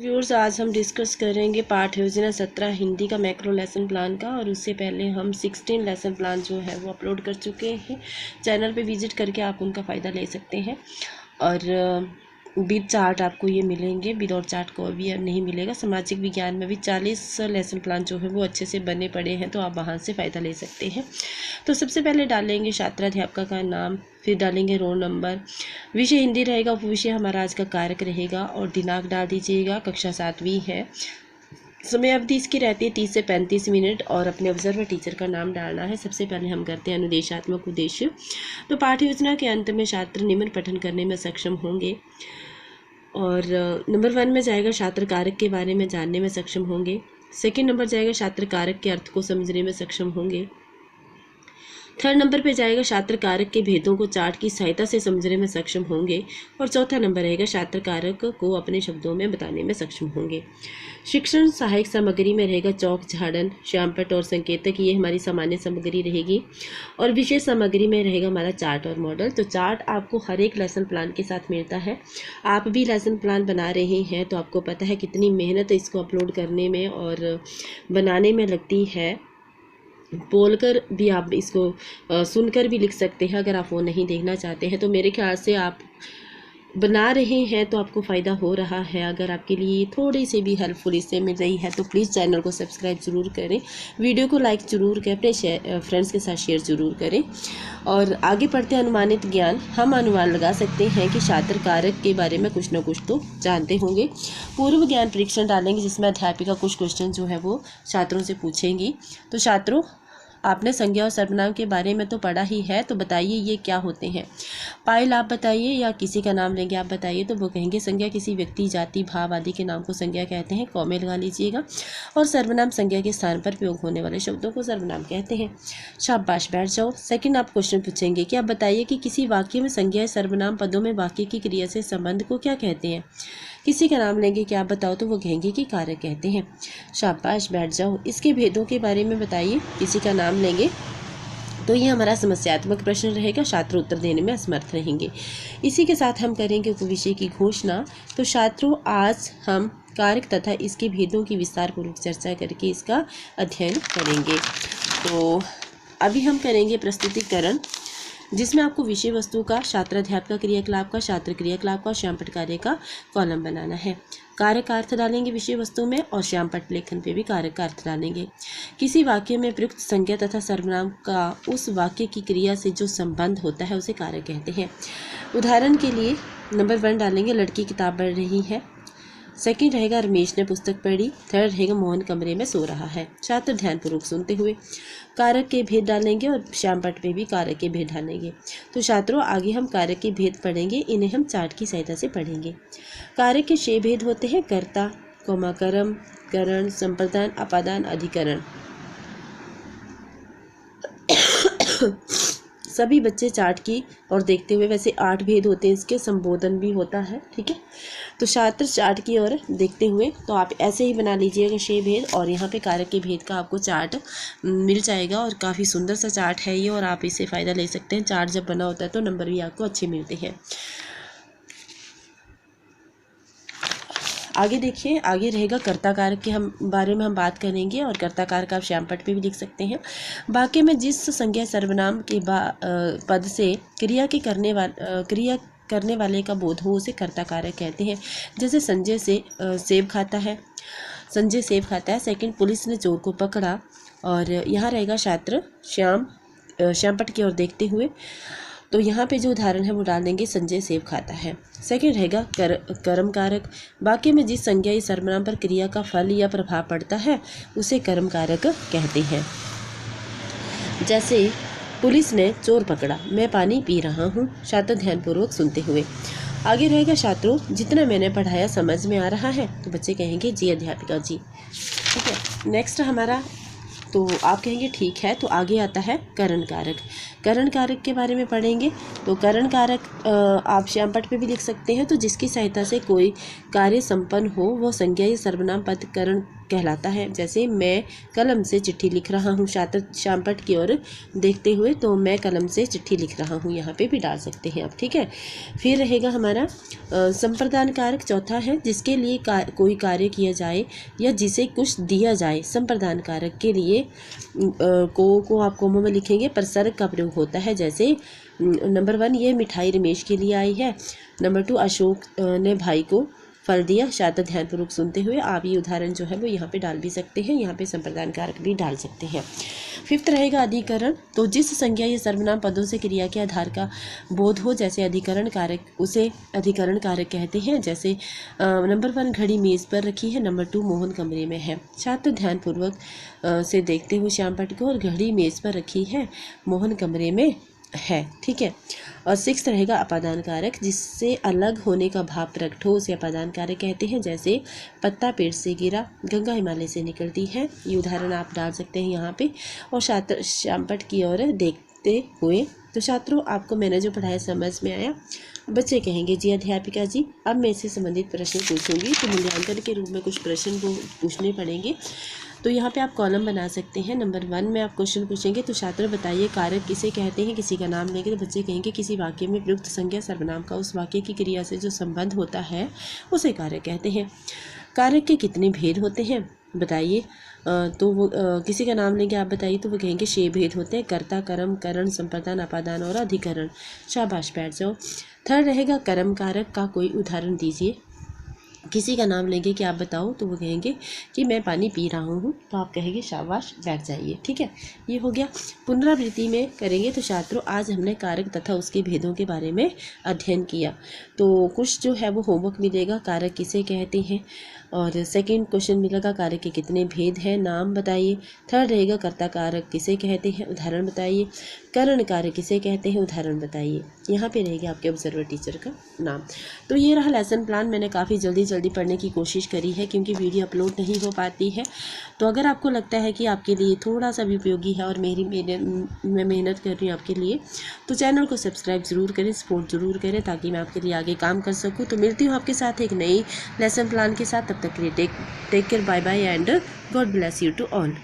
Viewers, आज हम discuss करेंगे पाठ योजना 17 हिंदी का मैक्रो लेसन प्लान का। और उससे पहले हम 16 लेसन प्लान जो है वो अपलोड कर चुके हैं। चैनल पे विजिट करके आप उनका फ़ायदा ले सकते हैं। और विद चार्ट आपको ये मिलेंगे, विदाउट चार्ट को अभी नहीं मिलेगा। सामाजिक विज्ञान में भी 40 लेसन प्लान जो है वो अच्छे से बने पड़े हैं, तो आप वहाँ से फ़ायदा ले सकते हैं। तो सबसे पहले डालेंगे छात्राध्यापका का नाम, फिर डालेंगे रोल नंबर, विषय हिंदी रहेगा, उपविषय हमारा आज का कारक रहेगा, और दिनांक डाल दीजिएगा। कक्षा 7वीं है। समय अवधि इसकी रहती है 30 से 35 मिनट, और अपने ऑब्जर्वर टीचर का नाम डालना है। सबसे पहले हम करते हैं अनुदेशात्मक उद्देश्य। तो पाठ्य योजना के अंत में छात्र निम्न पठन करने में सक्षम होंगे। और नंबर 1 में जाएगा छात्र कारक के बारे में जानने में सक्षम होंगे। सेकंड नंबर जाएगा छात्र कारक के अर्थ को समझने में सक्षम होंगे। थर्ड नंबर पे जाएगा छात्र कारक के भेदों को चार्ट की सहायता से समझने में सक्षम होंगे। और चौथा नंबर रहेगा छात्र कारक को अपने शब्दों में बताने में सक्षम होंगे। शिक्षण सहायक सामग्री में रहेगा चौक झाड़न, श्यामपट्ट और संकेतक, ये हमारी सामान्य सामग्री रहेगी। और विशेष सामग्री में रहेगा हमारा चार्ट और मॉडल। तो चार्ट आपको हर एक लेसन प्लान के साथ मिलता है। आप भी लेसन प्लान बना रहे हैं तो आपको पता है कितनी मेहनत इसको अपलोड करने में और बनाने में लगती है। बोलकर भी आप इसको सुनकर भी लिख सकते हैं अगर आप वो नहीं देखना चाहते हैं। तो मेरे ख्याल से आप बना रहे हैं तो आपको फ़ायदा हो रहा है। अगर आपके लिए थोड़ी सी भी हेल्पफुल इससे मिल रही है तो प्लीज़ चैनल को सब्सक्राइब ज़रूर करें, वीडियो को लाइक ज़रूर करें, अपने फ्रेंड्स के साथ शेयर ज़रूर करें। और आगे पढ़ते हैं अनुमानित ज्ञान। हम अनुमान लगा सकते हैं कि छात्र कारक के बारे में कुछ ना कुछ तो जानते होंगे। पूर्व ज्ञान परीक्षण डालेंगे जिसमें अध्यापिका कुछ क्वेश्चन जो है वो छात्रों से पूछेंगी। तो छात्रों, आपने संज्ञा और सर्वनाम के बारे में तो पढ़ा ही है, तो बताइए ये क्या होते हैं। पायल आप बताइए, या किसी का नाम लेंगे आप बताइए। तो वो कहेंगे संज्ञा किसी व्यक्ति, जाति, भाव आदि के नाम को संज्ञा कहते हैं, कॉमे लगा लीजिएगा। और सर्वनाम संज्ञा के स्थान पर प्रयोग होने वाले शब्दों को सर्वनाम कहते हैं। शाबाश, बैठ जाओ। सेकंड आप क्वेश्चन पूछेंगे कि आप बताइए कि किसी वाक्य में संज्ञा सर्वनाम पदों में वाक्य की क्रिया से संबंध को क्या कहते हैं। किसी का नाम लेंगे कि आप बताओ, तो वो कहेंगे कि कारक कहते हैं। शाबाश, बैठ जाओ। इसके भेदों के बारे में बताइए। किसी का नाम लेंगे तो ये हमारा समस्यात्मक प्रश्न रहेगा, छात्र उत्तर देने में असमर्थ रहेंगे। इसी के साथ हम करेंगे उपविषय की घोषणा। तो छात्रों, आज हम कारक तथा इसके भेदों की विस्तार पूर्वक चर्चा करके इसका अध्ययन करेंगे। तो अभी हम करेंगे प्रस्तुतिकरण, जिसमें आपको विषय वस्तु का, छात्राध्यापक का क्रियाकलाप का, छात्र क्रियाकलाप का, श्यामपट्ट कार्य का कॉलम बनाना है। कारक का अर्थ डालेंगे विषय वस्तु में, और श्यामपट्ट लेखन पे भी कारक का अर्थ डालेंगे। किसी वाक्य में प्रयुक्त संज्ञा तथा सर्वनाम का उस वाक्य की क्रिया से जो संबंध होता है उसे कारक कहते हैं। उदाहरण के लिए नंबर 1 डालेंगे लड़की किताब पढ़ रही है। सेकंड रहेगा रमेश ने पुस्तक पढ़ी। थर्ड रहेगा मोहन कमरे में सो रहा है। छात्र ध्यानपूर्वक सुनते हुए कारक के भेद डालेंगे, और श्यामपट्ट पे भी कारक के भेद डालेंगे। तो छात्रों, आगे हम कारक के भेद पढ़ेंगे, इन्हें हम चार्ट की सहायता से पढ़ेंगे। कारक के 6 भेद होते हैं: कर्ता, कर्म, करण, संप्रदान, अपादान, अधिकरण। सभी बच्चे चार्ट की और देखते हुए, वैसे 8 भेद होते हैं इसके, संबोधन भी होता है, ठीक है। तो छात्र चार्ट की ओर देखते हुए, तो आप ऐसे ही बना लीजिएगा 6 भेद, और यहाँ पे कारक के भेद का आपको चार्ट मिल जाएगा। और काफ़ी सुंदर सा चार्ट है ये, और आप इससे फ़ायदा ले सकते हैं। चार्ट जब बना होता है तो नंबर भी आपको अच्छे मिलते हैं। आगे देखिए, आगे रहेगा कर्ता कारक के बारे में हम बात करेंगे। और कर्ता कारक आप श्यामपट्ट पे भी लिख सकते हैं। वाक्य में जिस संज्ञा सर्वनाम के पद से क्रिया करने वाले का बोध हो उसे कर्ता कारक कहते हैं। जैसे संजय से सेब खाता है, संजय सेब खाता है। सेकंड, पुलिस ने चोर को पकड़ा। और यहाँ रहेगा छात्र श्यामपट्ट की ओर देखते हुए, तो यहाँ पे जो उदाहरण है वो डाल देंगे संजय सेब खाता है। सेकंड रहेगा कर्म कारक। वाक्य में जिस संज्ञा या सर्वनाम पर क्रिया का फल या प्रभाव पड़ता है उसे कर्म कारक कहते हैं। जैसे पुलिस ने चोर पकड़ा, मैं पानी पी रहा हूँ। छात्र ध्यानपूर्वक सुनते हुए। आगे रहेगा छात्रों, जितना मैंने पढ़ाया समझ में आ रहा है। तो बच्चे कहेंगे जी अध्यापिका जी, ठीक है। नेक्स्ट हमारा, तो आप कहेंगे ठीक है। तो आगे आता है करण कारक। करण कारक के बारे में पढ़ेंगे। तो करण कारक आप श्यामपट्ट पे भी लिख सकते हैं। तो जिसकी सहायता से कोई कार्य संपन्न हो, वो संज्ञा या सर्वनाम पद करण कहलाता है। जैसे मैं कलम से चिट्ठी लिख रहा हूँ छात्र श्यामपट्ट की ओर देखते हुए, तो मैं कलम से चिट्ठी लिख रहा हूँ, यहाँ पे भी डाल सकते हैं आप, ठीक है। फिर रहेगा हमारा संप्रदान कारक, चौथा है जिसके लिए कोई कार्य किया जाए या जिसे कुछ दिया जाए। संप्रदान कारक के लिए को आप कोमों में लिखेंगे, प्रसर्ग का प्रयोग होता है। जैसे नंबर 1 ये मिठाई रमेश के लिए आई है। नंबर 2 अशोक ने भाई को फल दिया। छात्र ध्यानपूर्वक सुनते हुए आप ये उदाहरण जो है वो यहाँ पे डाल भी सकते हैं, यहाँ पे संप्रदान कारक भी डाल सकते हैं। 5th रहेगा अधिकरण। तो जिस संज्ञा या सर्वनाम पदों से क्रिया के आधार का बोध हो, जैसे अधिकरण कारक, उसे अधिकरण कारक कहते हैं। जैसे नंबर 1 घड़ी मेज़ पर रखी है। नंबर 2 मोहन कमरे में है। छात्र ध्यानपूर्वक से देखते हुए श्यामपट्ट को, और घड़ी मेज़ पर रखी है, मोहन कमरे में है, ठीक है। और 6th रहेगा अपादान कारक, जिससे अलग होने का भाव प्रकट हो उसे अपादान कारक कहते हैं। जैसे पत्ता पेड़ से गिरा, गंगा हिमालय से निकलती है। ये उदाहरण आप डाल सकते हैं यहाँ पे। और छात्र श्यामपट्ट की ओर देखते हुए। तो छात्रों, आपको मैंने जो पढ़ाया समझ में आया? बच्चे कहेंगे जी अध्यापिका जी, अब मैं इससे संबंधित प्रश्न पूछूंगी, तो मूल्यांकन के रूप में कुछ प्रश्न को पूछने पड़ेंगे। तो यहाँ पे आप कॉलम बना सकते हैं। नंबर 1 में आप क्वेश्चन पूछेंगे, तो छात्र बताइए कारक किसे कहते हैं। किसी का नाम लेंगे तो बच्चे कहेंगे किसी वाक्य में प्रयुक्त संज्ञा सर्वनाम का उस वाक्य की क्रिया से जो संबंध होता है उसे कारक कहते हैं। कारक के कितने भेद होते हैं बताइए। तो वो किसी का नाम लेंगे, आप बताइए, तो वो कहेंगे 6 भेद होते हैं, कर्ता, कर्म, करण, संप्रदान, अपादान और अधिकरण। शाबाश, बैठ जाओ। 3rd रहेगा कर्म कारक का कोई उदाहरण दीजिए। किसी का नाम लेंगे कि आप बताओ, तो वो कहेंगे कि मैं पानी पी रहा हूँ, तो आप कहेंगे शाबाश, बैठ जाइए, ठीक है। ये हो गया। पुनरावृत्ति में करेंगे तो छात्रों, आज हमने कारक तथा उसके भेदों के बारे में अध्ययन किया। तो कुछ जो है वो होमवर्क मिलेगा, कारक किसे कहते हैं, और 2nd क्वेश्चन मिलेगा कारक के कितने भेद हैं, नाम बताइए। 3rd रहेगा कर्ता कारक किसे कहते हैं, उदाहरण बताइए। करण कारक किसे कहते हैं, उदाहरण बताइए। यहाँ पे रहेगा आपके ऑब्जर्वर टीचर का नाम। तो ये रहा लेसन प्लान। मैंने काफ़ी जल्दी पढ़ने की कोशिश करी है, क्योंकि वीडियो अपलोड नहीं हो पाती है। तो अगर आपको लगता है कि आपके लिए थोड़ा सा भी उपयोगी है और मैं मेहनत कर रही हूँ आपके लिए, तो चैनल को सब्सक्राइब ज़रूर करें, सपोर्ट ज़रूर करें, ताकि मैं आपके लिए आगे काम कर सकूँ। तो मिलती हूँ आपके साथ एक नई लेसन प्लान के साथ। तब तक के लिए take care, bye bye and God bless you to all.